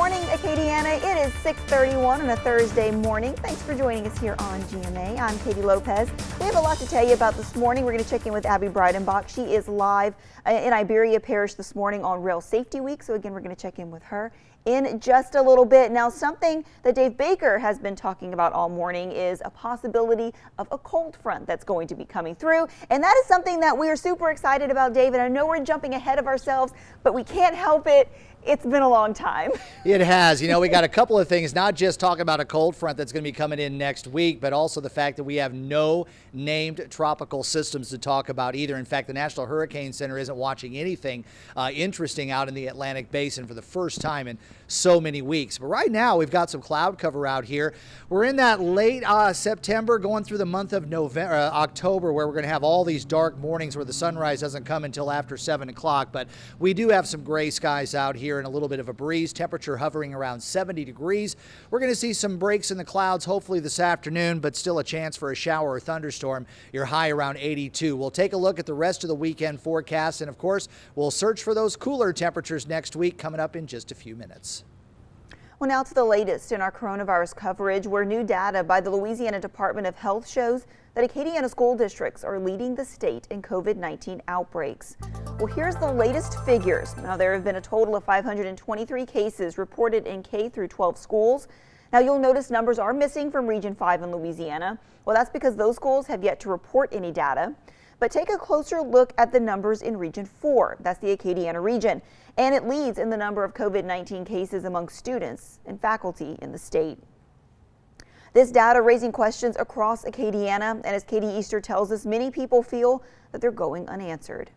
morning, Acadiana. It is 6:31 on a Thursday morning. Thanks for joining us here on GMA. I'm Katie Lopez. We have a lot to tell you about this morning. We're going to check in with Abby Breidenbach. She is live in Iberia Parish this morning on Rail Safety Week. So again, we're going to check in with her in just a little bit. Now, something that Dave Baker has been talking about all morning is a possibility of a cold front that's going to be coming through. And that is something that we are super excited about, Dave. And I know we're jumping ahead of ourselves, but we can't help it. It's been a long time. It has. You know, we got a couple of things, not just talking about a cold front that's going to be coming in next week, but also the fact that we have no named tropical systems to talk about either. In fact, the National Hurricane Center isn't watching anything interesting out in the Atlantic Basin for the first time in so many weeks. But right now, we've got some cloud cover out here. We're in that late September, going through the month of October, where we're going to have all these dark mornings where the sunrise doesn't come until after 7 o'clock. But we do have some gray skies out here and a little bit of a breeze. Temperature hovering around 70 degrees. We're going to see some breaks in the clouds hopefully this afternoon, but still a chance for a shower or thunderstorm. Your high around 82. We'll take a look at the rest of the weekend forecast, and of course, we'll search for those cooler temperatures next week coming up in just a few minutes. Well, now to the latest in our coronavirus coverage, where new data by the Louisiana Department of Health shows that Acadiana school districts are leading the state in COVID-19 outbreaks. Well, here's the latest figures. Now, there have been a total of 523 cases reported in K through 12 schools. Now, you'll notice numbers are missing from Region 5 in Louisiana. Well, that's because those schools have yet to report any data. But take a closer look at the numbers in Region 4. That's the Acadiana region. And it leads in the number of COVID-19 cases among students and faculty in the state. This data raising questions across Acadiana, and as Katie Easter tells us, many people feel that they're going unanswered.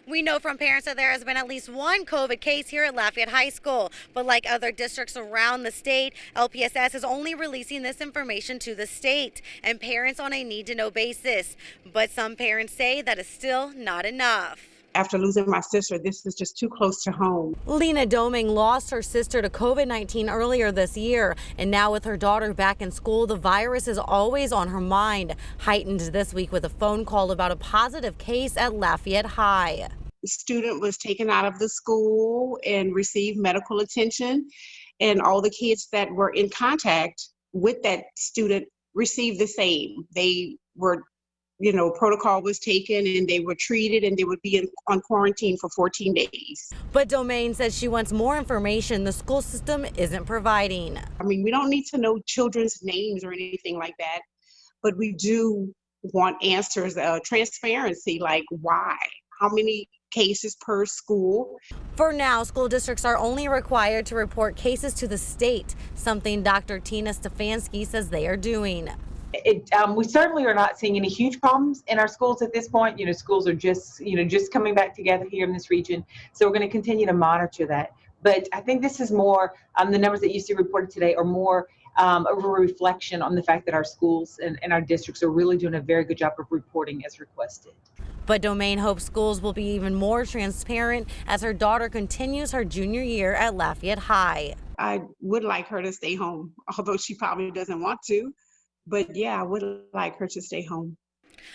We know from parents that there has been at least one COVID case here at Lafayette High School, but like other districts around the state, LPSS is only releasing this information to the state and parents on a need-to-know basis. But some parents say that is still not enough. After losing my sister, this is just too close to home. Lena Doming lost her sister to COVID-19 earlier this year, and now with her daughter back in school, the virus is always on her mind. Heightened this week with a phone call about a positive case at Lafayette High. The student was taken out of the school and received medical attention, and all the kids that were in contact with that student received the same. They were protocol was taken and they were treated and they would be on quarantine for 14 days. But Domain says she wants more information the school system isn't providing. I mean, we don't need to know children's names or anything like that, but we do want answers, transparency, like why, how many cases per school. For now, school districts are only required to report cases to the state, something Dr. Tina Stefanski says they are doing. We certainly are not seeing any huge problems in our schools at this point. Schools are just coming back together here in this region. So we're going to continue to monitor that. But I think this is more, the numbers that you see reported today are more of a reflection on the fact that our schools and our districts are really doing a very good job of reporting as requested. But Domain hopes schools will be even more transparent as her daughter continues her junior year at Lafayette High. I would like her to stay home, although she probably doesn't want to. But yeah, I would like her to stay home.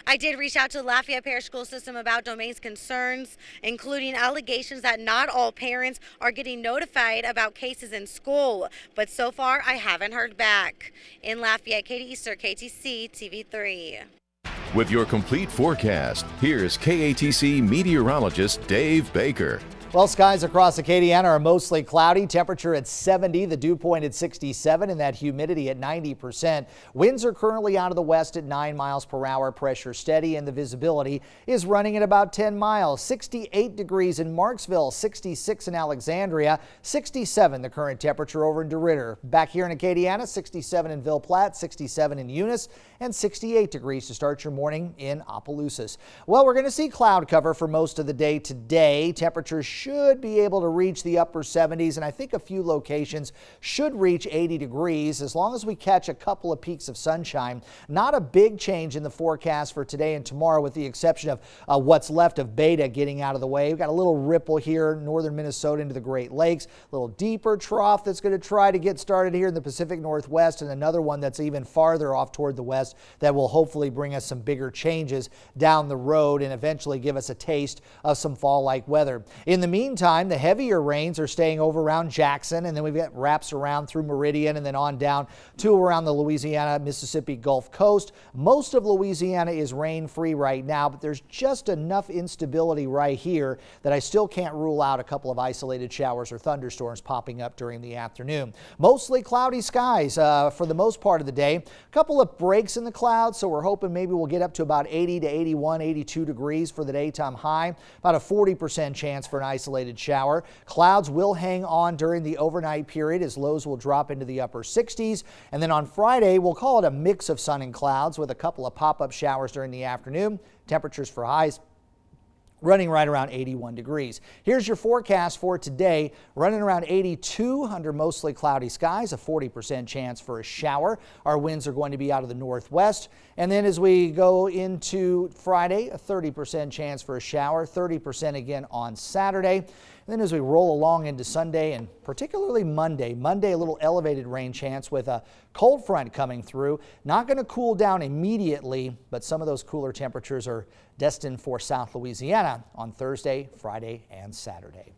I did reach out to the Lafayette Parish School System about Domain's concerns, including allegations that not all parents are getting notified about cases in school. But so far, I haven't heard back. In Lafayette, Katie Easter, KATC TV3. With your complete forecast, here's KATC meteorologist Dave Baker. Well, skies across Acadiana are mostly cloudy. Temperature at 70, the dew point at 67, and that humidity at 90%. Winds are currently out of the west at 9 miles per hour. Pressure steady, and the visibility is running at about 10 miles. 68 degrees in Marksville, 66 in Alexandria, 67 the current temperature over in DeRidder. Back here in Acadiana, 67 in Ville Platte, 67 in Eunice, and 68 degrees to start your morning in Opelousas. Well, we're going to see cloud cover for most of the day today. Temperatures should be able to reach the upper 70s, and I think a few locations should reach 80 degrees as long as we catch a couple of peaks of sunshine. Not a big change in the forecast for today and tomorrow, with the exception of what's left of Beta getting out of the way. We've got a little ripple here, northern Minnesota into the Great Lakes, a little deeper trough that's going to try to get started here in the Pacific Northwest, and another one that's even farther off toward the west that will hopefully bring us some bigger changes down the road and eventually give us a taste of some fall-like weather. In the meantime, the heavier rains are staying over around Jackson, and then we've got wraps around through Meridian and then on down to around the Louisiana, Mississippi Gulf Coast. Most of Louisiana is rain-free right now, but there's just enough instability right here that I still can't rule out a couple of isolated showers or thunderstorms popping up during the afternoon. Mostly cloudy skies for the most part of the day. A couple of breaks in the clouds, so we're hoping maybe we'll get up to about 80 to 81, 82 degrees for the daytime high. About a 40% chance for an isolated shower. Clouds will hang on during the overnight period as lows will drop into the upper 60s. And then on Friday, we'll call it a mix of sun and clouds with a couple of pop-up showers during the afternoon. Temperatures for highs running right around 81 degrees. Here's your forecast for today. Running around 82 under mostly cloudy skies, a 40% chance for a shower. Our winds are going to be out of the northwest. And then as we go into Friday, a 30% chance for a shower, 30% again on Saturday. And then as we roll along into Sunday and particularly Monday, a little elevated rain chance with a cold front coming through. Not going to cool down immediately, but some of those cooler temperatures are destined for South Louisiana on Thursday, Friday, and Saturday.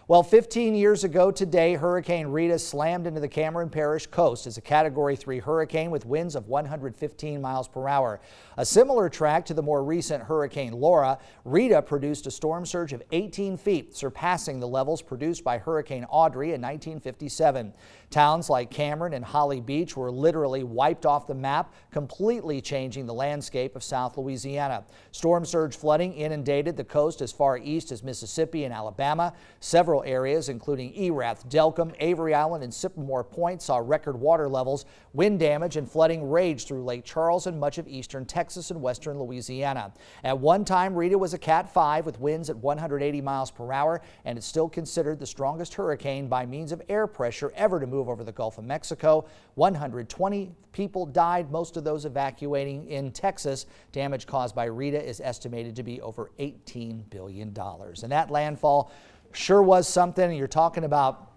Well, 15 years ago today, Hurricane Rita slammed into the Cameron Parish coast as a Category 3 hurricane with winds of 115 miles per hour. A similar track to the more recent Hurricane Laura, Rita produced a storm surge of 18 feet, surpassing the levels produced by Hurricane Audrey in 1957. Towns like Cameron and Holly Beach were literally wiped off the map, completely changing the landscape of South Louisiana. Storm surge flooding inundated the coast as far east as Mississippi and Alabama. Several areas, including Erath, Delcombe, Avery Island, and Sycamore Point, saw record water levels. Wind damage and flooding raged through Lake Charles and much of eastern Texas and western Louisiana. At one time, Rita was a Cat 5 with winds at 180 miles per hour, and it's still considered the strongest hurricane by means of air pressure ever to move over the Gulf of Mexico. 120 people died, most of those evacuating in Texas. Damage caused by Rita is estimated to be over $18 billion. And that landfall sure was something. You're talking about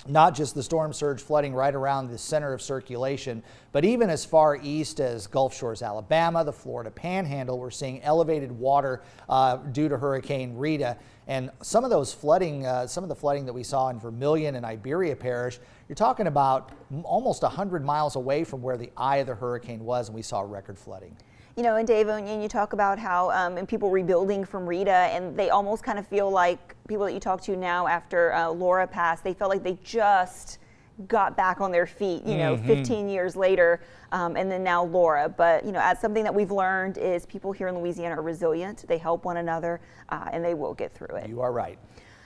not just the storm surge flooding right around the center of circulation, but even as far east as Gulf Shores, Alabama, the Florida Panhandle, we're seeing elevated water due to Hurricane Rita. And some of those flooding, some of the flooding that we saw in Vermilion and Iberia Parish, you're talking about almost 100 miles away from where the eye of the hurricane was, and we saw record flooding. You know, and Dave, and you talk about how and people rebuilding from Rita, and they almost kind of feel like people that you talk to now after Laura passed, they felt like they just got back on their feet, you know, 15 years later, and then now Laura. But, you know, as something that we've learned is people here in Louisiana are resilient. They help one another, and they will get through it. You are right.